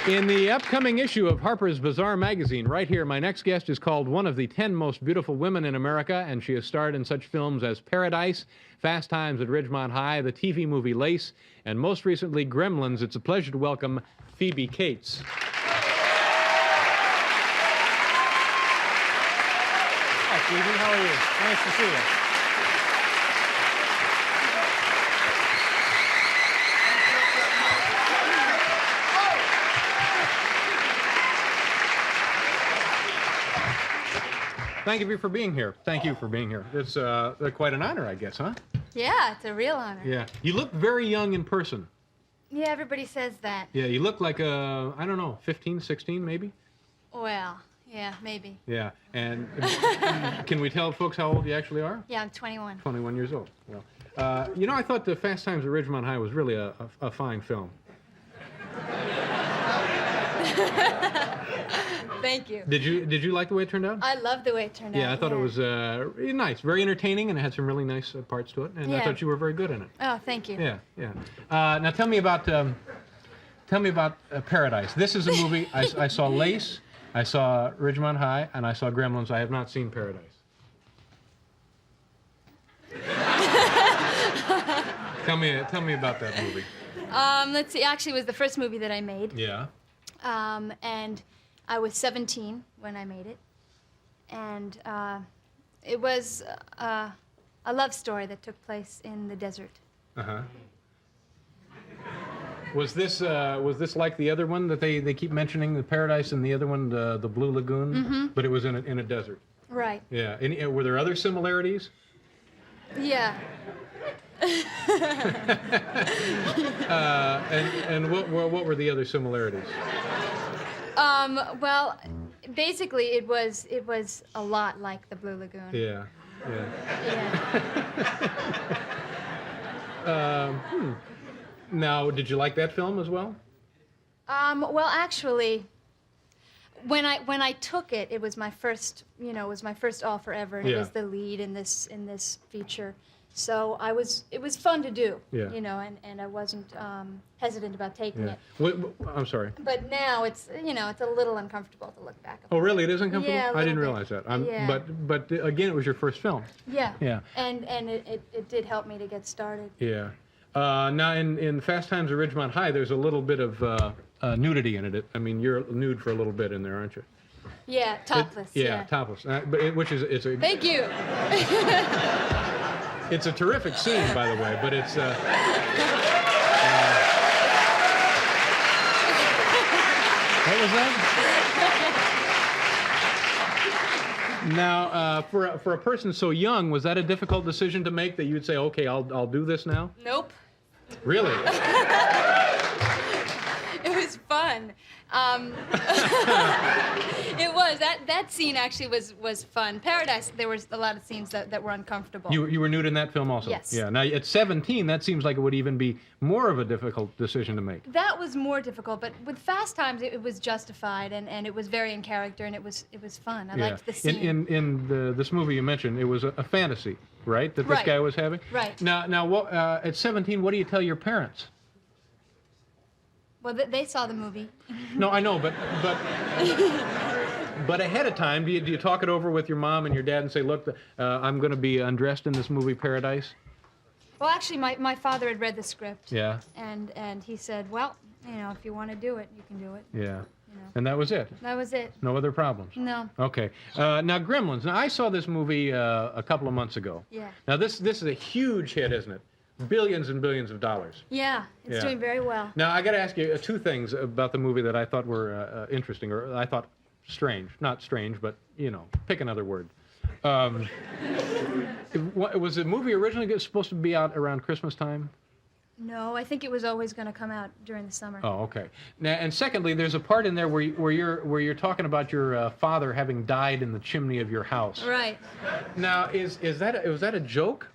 In the upcoming issue of Harper's Bazaar magazine, right here, my next guest is called one of the 10 most beautiful women in America, and she has starred in such films as Paradise, Fast Times at Ridgemont High, the TV movie Lace, and most recently Gremlins. It's a pleasure to welcome Phoebe Cates. Hi, Phoebe. How are you? Nice to see you. Thank you for being here. Thank you for being here. It's quite an honor, I guess, huh? Yeah, it's a real honor. Yeah. You look very young in person. Yeah, everybody says that. Yeah, you look like, I don't know, 15, 16 maybe? Well, yeah, maybe. Yeah, and can we tell folks how old you actually are? Yeah, I'm 21. 21 years old. Well, you know, I thought the Fast Times at Ridgemont High was really a fine film. Thank you. Did you like the way it turned out? I love the way it turned out. Yeah, I thought it was really nice, very entertaining, and it had some really nice parts to it. And I thought you were very good in it. Oh, thank you. Yeah, yeah. Now tell me about Paradise. This is a movie. I saw Lace, I saw Ridgemont High, and I saw Gremlins. I have not seen Paradise. Tell me about that movie. Let's see. Actually, it was the first movie that I made. Yeah. And I was 17 when I made it, and it was a love story that took place in the desert. Uh-huh. Was this like the other one that they keep mentioning, the Paradise, and the other one, the Blue Lagoon? Mm-hmm. But it was in a desert. Right. Yeah. Were there other similarities? Yeah. And what were the other similarities? Well, basically, it was a lot like the Blue Lagoon. Yeah. Yeah. Yeah. Now, did you like that film as well? Well, actually, when I took it, it was my first, it was my first offer ever, and it was the lead in this feature. So it was fun to do, and I wasn't hesitant about taking it. I'm sorry. But now it's a little uncomfortable to look back. Oh, really? It is uncomfortable? Yeah, I didn't realize that. But again, it was your first film. Yeah. Yeah. And it did help me to get started. Yeah. Now, in Fast Times at Ridgemont High, there's a little bit of nudity in it. I mean, you're nude for a little bit in there, aren't you? Yeah, topless. Yeah, topless. Which is it's a. Thank you. It's a terrific scene, by the way, but it's. What was that? Now, for a person so young, was that a difficult decision to make that you'd say, okay, I'll do this now? Nope. Really? It was fun. It was. That scene actually was fun. Paradise, there was a lot of scenes that were uncomfortable. You were nude in that film also? Yes. Yeah. Now, at 17, that seems like it would even be more of a difficult decision to make. That was more difficult, but with Fast Times, it was justified, and it was very in character, and it was fun. I liked the scene. In this movie you mentioned, it was a fantasy, right, that this guy was having? Right. Now, at 17, what do you tell your parents? Well, they saw the movie. No, I know, but ahead of time, do you talk it over with your mom and your dad and say, look, I'm going to be undressed in this movie, Paradise? Well, actually, my father had read the script. Yeah. And he said, well, if you want to do it, you can do it. Yeah. And that was it? That was it. No other problems? No. Okay. Now, Gremlins. Now, I saw this movie a couple of months ago. Yeah. Now, this is a huge hit, isn't it? Billions and billions of dollars. Yeah, it's doing very well. Now, I got to ask you two things about the movie that I thought were interesting, or I thought strange. Not strange, but, pick another word. Was the movie originally supposed to be out around Christmas time? No, I think it was always going to come out during the summer. Oh, okay. Now, and secondly, there's a part in there where you're talking about your father having died in the chimney of your house. Right. Now, was that a joke?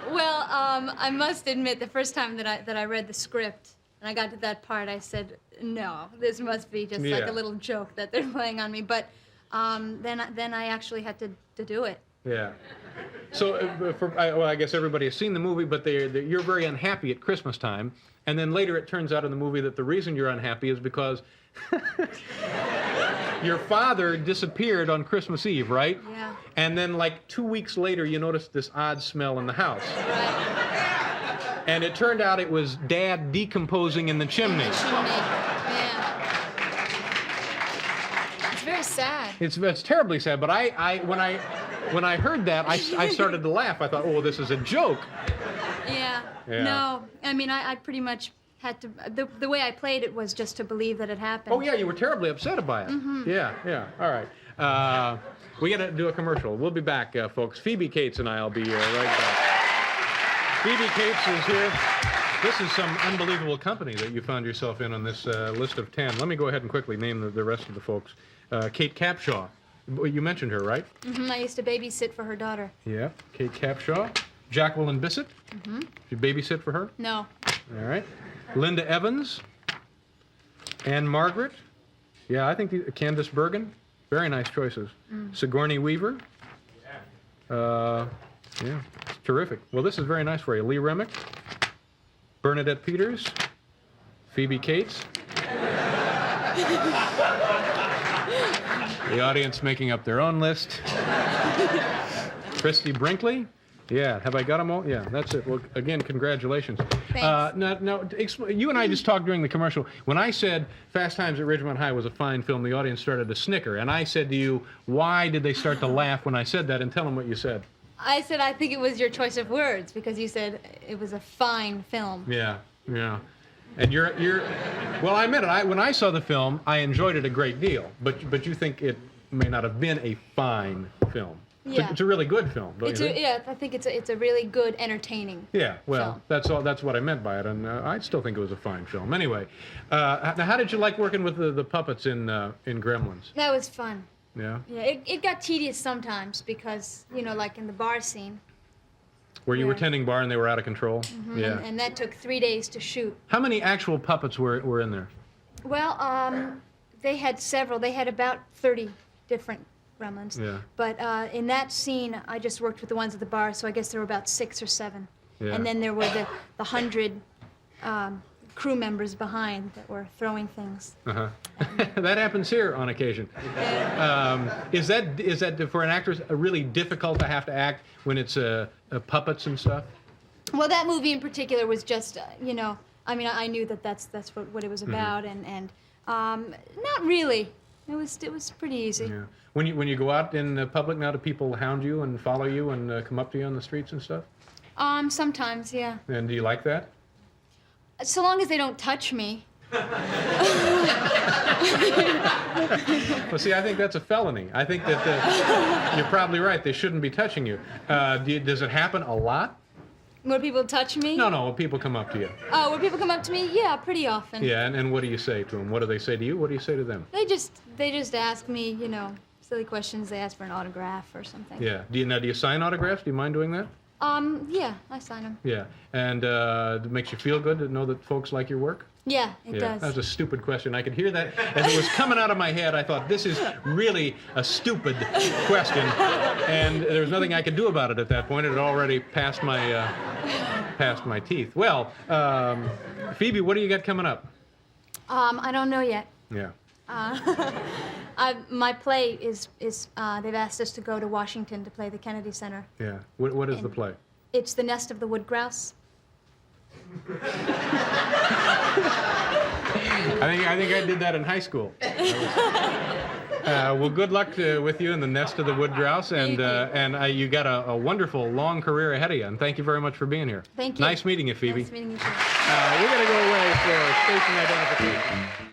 Well, I must admit, the first time that I read the script and I got to that part, I said, no, this must be just like a little joke that they're playing on me. But then I actually had to do it. Yeah. So, well, I guess everybody has seen the movie, but you're very unhappy at Christmas time. And then later it turns out in the movie that the reason you're unhappy is because your father disappeared on Christmas Eve, right? Yeah. And then like 2 weeks later, you noticed this odd smell in the house. Right. And it turned out it was Dad decomposing in the chimney. Yeah. It's very sad. It's terribly sad, but when I heard that, I started to laugh. I thought, oh, this is a joke. Yeah. Yeah. No, I mean, I pretty much had to, the way I played it was just to believe that it happened. Oh, yeah, you were terribly upset by it. Mm-hmm. Yeah. All right. We got to do a commercial. We'll be back, folks. Phoebe Cates and I will be right back. Phoebe Cates is here. This is some unbelievable company that you found yourself in on this list of 10. Let me go ahead and quickly name the rest of the folks. Kate Capshaw. You mentioned her, right? Mm-hmm. I used to babysit for her daughter. Yeah. Kate Capshaw. Jacqueline Bissett. Mm-hmm. Did you babysit for her? No. All right. Linda Evans. Anne Margaret. Yeah, I think Candace Bergen. Very nice choices. Sigourney Weaver. Yeah, terrific. Well, this is very nice for you. Lee Remick. Bernadette Peters. Phoebe Cates. The audience making up their own list. Christy Brinkley. Yeah, have I got them all? Yeah, that's it. Well, again, congratulations. Thanks. Now, you and I just talked during the commercial. When I said Fast Times at Ridgemont High was a fine film, the audience started to snicker. And I said to you, why did they start to laugh when I said that? And tell them what you said. I said I think it was your choice of words because you said it was a fine film. Yeah. And you're well, I admit it. When I saw the film, I enjoyed it a great deal. But you think it may not have been a fine film. Yeah. It's a really good film, don't you think? Yeah, I think it's a really good, entertaining. Yeah, well, film. that's all. That's what I meant by it, and I still think it was a fine film. Anyway, now how did you like working with the puppets in Gremlins? That was fun. Yeah. Yeah, it got tedious sometimes because like in the bar scene. Where you were tending bar and they were out of control. Mm-hmm, Yeah. and that took 3 days to shoot. How many actual puppets were in there? Well, they had several. They had about 30 different Gremlins. Yeah. But in that scene, I just worked with the ones at the bar, so I guess there were about 6 or 7. Yeah. And then there were the 100 crew members behind that were throwing things. Uh-huh. That happens here on occasion. Is that for an actress really difficult to have to act when it's puppets and stuff? Well, that movie in particular was just, I mean, I knew that's what it was about, and not really. It was pretty easy. Yeah. When you go out in public now, do people hound you and follow you and come up to you on the streets and stuff? Sometimes, yeah. And do you like that? So long as they don't touch me. Well, see, I think that's a felony. I think that you're probably right. They shouldn't be touching you. Does it happen a lot? Where people touch me? No, when people come up to you. Oh, where people come up to me? Yeah, pretty often. Yeah, and what do you say to them? What do they say to you? What do you say to them? They just ask me, silly questions. They ask for an autograph or something. Yeah. Do you sign autographs? Do you mind doing that? Yeah, I sign them. Yeah. And it makes you feel good to know that folks like your work? Yeah, it does. That was a stupid question. I could hear that as it was coming out of my head. I thought, this is really a stupid question. And there was nothing I could do about it at that point. It had already passed my teeth. Well, Phoebe, what do you got coming up? I don't know yet. Yeah. My play is they've asked us to go to Washington to play the Kennedy Center. Yeah. What is the play? It's The Nest of the Wood Grouse. I think I did that in high school. Well, good luck with you in The Nest of the Wood Grouse, and you got a wonderful long career ahead of you. And thank you very much for being here. Thank you. Nice meeting you, Phoebe. Nice meeting you too. We're going to go away for station identification.